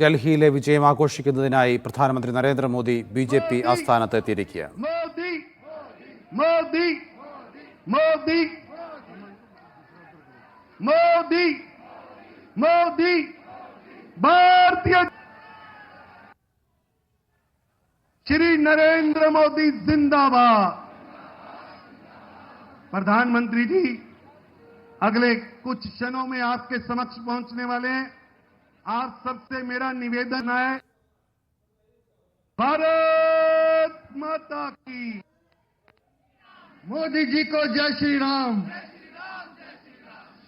ഡൽഹിയിലെ വിജയം ആഘോഷിക്കുന്നതിനായി പ്രധാനമന്ത്രി നരേന്ദ്രമോദി ബി.ജെ.പി. ആസ്ഥാനത്ത് എത്തിയിരിക്കുകയാണ്. श्री नरेंद्र मोदी जिंदाबाद। प्रधानमंत्री जी अगले कुछ क्षणों में आपके समक्ष पहुंचने वाले हैं। आप सबसे मेरा निवेदन है, भारत माता की। मोदी जी को जय श्री राम।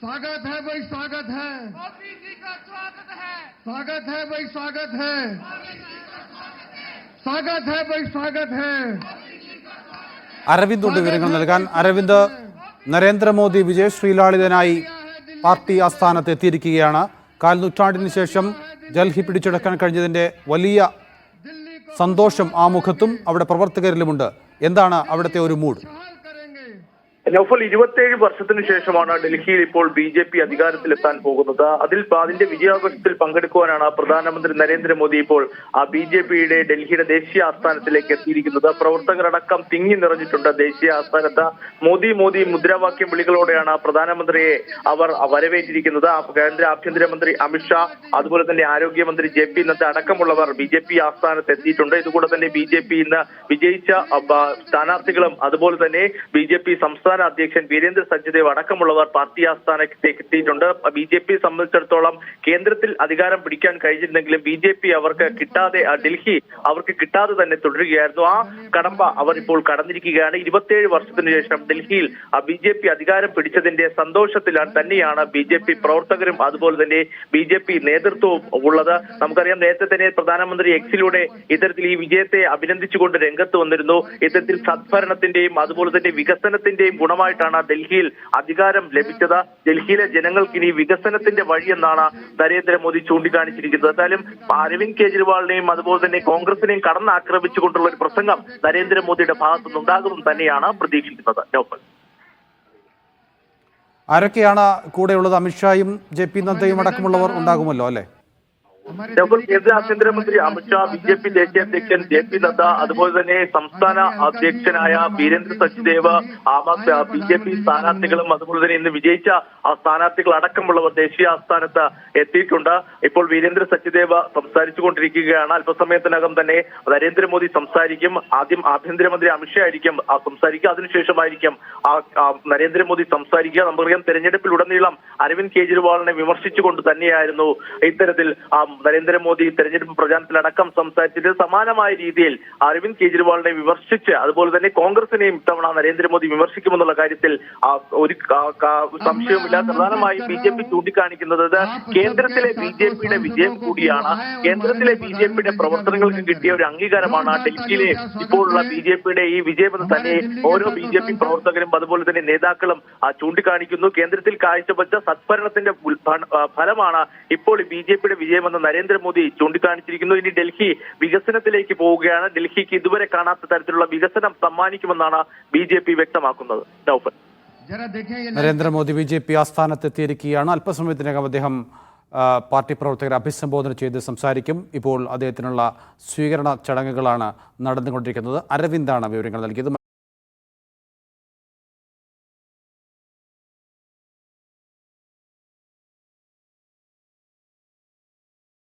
स्वागत है भाई, स्वागत है। मोदी जी का स्वागत है। स्वागत है भाई, स्वागत है। स्वागत है भाई, स्वागत है। അരവിന്ദ് ഉണ്ട് വിവരങ്ങൾ നൽകാൻ. അരവിന്ദ്, നരേന്ദ്രമോദി വിജയശ്രീലാളിതനായി പാർട്ടി ആസ്ഥാനത്ത് എത്തിയിരിക്കുകയാണ്. കാൽനൂറ്റാണ്ടിന് ശേഷം ഡൽഹി പിടിച്ചെടുക്കാൻ കഴിഞ്ഞതിന്റെ വലിയ സന്തോഷം ആ മുഖത്തും അവിടെ പ്രവർത്തകരിലുമുണ്ട്. എന്താണ് അവിടുത്തെ ഒരു മൂഡ്? നൗഫൽ, 27 വർഷത്തിന് ശേഷമാണ് ഡൽഹിയിൽ ഇപ്പോൾ ബി.ജെ.പി. അധികാരത്തിലെത്താൻ പോകുന്നത്. അതിന്റെ വിജയാഘോഷത്തിൽ പങ്കെടുക്കുവാനാണ് പ്രധാനമന്ത്രി നരേന്ദ്രമോദി ഇപ്പോൾ ബി.ജെ.പിയുടെ ഡൽഹിയുടെ ദേശീയ ആസ്ഥാനത്തിലേക്ക് എത്തിയിരിക്കുന്നത്. പ്രവർത്തകരടക്കം തിങ്ങി നിറഞ്ഞിട്ടുണ്ട് ദേശീയ ആസ്ഥാനത്ത്. മോദി മോദി മുദ്രാവാക്യം വിളികളോടെയാണ് പ്രധാനമന്ത്രിയെ അവർ വരവേറ്റിരിക്കുന്നത്. കേന്ദ്ര ആഭ്യന്തരമന്ത്രി അമിത്ഷാ, അതുപോലെ തന്നെ ആരോഗ്യമന്ത്രി ജെ.പി. നദ്ദ അടക്കമുള്ളവർ ബി.ജെ.പി. ആസ്ഥാനത്ത് എത്തിയിട്ടുണ്ട്. ഇതുകൂടെ തന്നെ ബി.ജെ.പി. ഇന്ന് വിജയിച്ച സ്ഥാനാർത്ഥികളും അതുപോലെ തന്നെ ബി.ജെ.പി. സംസ്ഥാന അധ്യക്ഷൻ വീരേന്ദ്ര സച്ദേവ് അടക്കമുള്ളവർ പാർട്ടി ആസ്ഥാനത്തേക്ക് എത്തിയിട്ടുണ്ട്. ബി.ജെ.പി. സംബന്ധിച്ചിടത്തോളം കേന്ദ്രത്തിൽ അധികാരം പിടിക്കാൻ കഴിഞ്ഞിരുന്നെങ്കിലും ബി.ജെ.പി. ഡൽഹി അവർക്ക് കിട്ടാതെ തന്നെ തുടരുകയായിരുന്നു. ആ കടമ്പ അവർ ഇപ്പോൾ കടന്നിരിക്കുകയാണ്. 27 വർഷത്തിന് ശേഷം ഡൽഹിയിൽ ബി.ജെ.പി. അധികാരം പിടിച്ചതിന്റെ സന്തോഷത്തിലാണ് തന്നെയാണ് ബി.ജെ.പി. പ്രവർത്തകരും അതുപോലെ തന്നെ ബി.ജെ.പി. നേതൃത്വവും ഉള്ളത്. നമുക്കറിയാം, നേരത്തെ തന്നെ പ്രധാനമന്ത്രി എക്സിലൂടെ ഇത്തരത്തിൽ ഈ വിജയത്തെ അഭിനന്ദിച്ചുകൊണ്ട് രംഗത്ത് വന്നിരുന്നു. ഇത്തരത്തിൽ സദ്ഭരണത്തിന്റെയും അതുപോലെ തന്നെ വികസനത്തിന്റെയും ഗുണമായിട്ടാണ് ഡൽഹിയിൽ അധികാരം ലഭിച്ചത്. ഡൽഹിയിലെ ജനങ്ങൾക്ക് ഇനി വികസനത്തിന്റെ വഴിയെന്നാണ് നരേന്ദ്രമോദി ചൂണ്ടിക്കാണിച്ചിരിക്കുന്നത്. എന്തായാലും അരവിന്ദ് കെജ്രിവാളിനെയും അതുപോലെ തന്നെ കോൺഗ്രസിനെയും കടന്നാക്രമിച്ചുകൊണ്ടുള്ള ഒരു പ്രസംഗം നരേന്ദ്രമോദിയുടെ ഭാഗത്തുനിന്നുണ്ടാകുമെന്ന് തന്നെയാണ് പ്രതീക്ഷിക്കുന്നത്. നൗഫൽ, ആരൊക്കെയാണ് കൂടെയുള്ളത്? അമിത്ഷായും ജെ.പി. നദ്ദയും അടക്കമുള്ളവർ ഉണ്ടാകുമല്ലോ അല്ലെ? കേന്ദ്ര ആഭ്യന്തരമന്ത്രി അമിത്ഷാ, ബി.ജെ.പി. ദേശീയ അധ്യക്ഷൻ ജെ.പി. നദ്ദ, അതുപോലെ തന്നെ സംസ്ഥാന അധ്യക്ഷനായ വീരേന്ദ്ര സച്ദേവ്, ബി.ജെ.പി. സ്ഥാനാർത്ഥികളും അതുപോലെ തന്നെ ഇന്ന് വിജയിച്ച സ്ഥാനാർത്ഥികൾ അടക്കമുള്ളവർ ദേശീയ ആസ്ഥാനത്ത് എത്തിയിട്ടുണ്ട്. ഇപ്പോൾ വീരേന്ദ്ര സച്ദേവ് സംസാരിച്ചു കൊണ്ടിരിക്കുകയാണ്. അല്പസമയത്തിനകം തന്നെ നരേന്ദ്രമോദി സംസാരിക്കും. ആദ്യം ആഭ്യന്തരമന്ത്രി അമിത്ഷാ ആയിരിക്കും സംസാരിക്കുക. അതിനുശേഷമായിരിക്കും നരേന്ദ്രമോദി സംസാരിക്കുക. നമുക്കറിയാം, തെരഞ്ഞെടുപ്പിലുടനീളം അരവിന്ദ് കെജ്രിവാളിനെ വിമർശിച്ചുകൊണ്ട് തന്നെയായിരുന്നു ഇത്തരത്തിൽ നരേന്ദ്രമോദി തെരഞ്ഞെടുപ്പ് പ്രചാരണത്തിലടക്കം സംസാരിച്ചിട്ട് സമാനമായ രീതിയിൽ അരവിന്ദ് കെജ്രിവാളിനെ വിമർശിച്ച് അതുപോലെ തന്നെ കോൺഗ്രസിനെയും ഇത്തവണ നരേന്ദ്രമോദി വിമർശിക്കുമെന്നുള്ള കാര്യത്തിൽ ഒരു സംശയവുമില്ല. പ്രധാനമായും ബി.ജെ.പി. ചൂണ്ടിക്കാണിക്കുന്നത് കേന്ദ്രത്തിലെ ബി.ജെ.പിയുടെ വിജയം കൂടിയാണ്. കേന്ദ്രത്തിലെ ബി.ജെ.പിയുടെ പ്രവർത്തനങ്ങൾക്ക് കിട്ടിയ ഒരു അംഗീകാരമാണ് ഡൽഹിയിലെ ഇപ്പോഴുള്ള ബി.ജെ.പിയുടെ ഈ വിജയമെന്ന് തന്നെ ഓരോ ബി.ജെ.പി. പ്രവർത്തകരും അതുപോലെ തന്നെ നേതാക്കളും ചൂണ്ടിക്കാണിക്കുന്നു. കേന്ദ്രത്തിൽ കാഴ്ചവെച്ച സദ്ഭരണത്തിന്റെ ഫലമാണ് ഇപ്പോൾ ബി.ജെ.പിയുടെ വിജയമെന്ന് നരേന്ദ്രമോദി ചൂണ്ടിക്കാണിച്ചിരിക്കുന്നു. ഇനി ഡൽഹി വികസനത്തിലേക്ക് പോവുകയാണ്. ഡൽഹിക്ക് ഇതുവരെ കാണാത്ത തരത്തിലുള്ള വികസനം സമ്മാനിക്കുമെന്നാണ് ബി.ജെ.പി. വ്യക്തമാക്കുന്നത്. നൗഫൽ, നരേന്ദ്രമോദി ബി.ജെ.പി. ആസ്ഥാനത്ത് എത്തിയിരിക്കുകയാണ്. അല്പസമയത്തിനകം അദ്ദേഹം പാർട്ടി പ്രവർത്തകരെ അഭിസംബോധന ചെയ്ത് സംസാരിക്കും. ഇപ്പോൾ അദ്ദേഹത്തിനുള്ള സ്വീകരണ ചടങ്ങുകളാണ് നടന്നുകൊണ്ടിരിക്കുന്നത്. അരവിന്ദാണ് വിവരങ്ങൾ നൽകിയത്.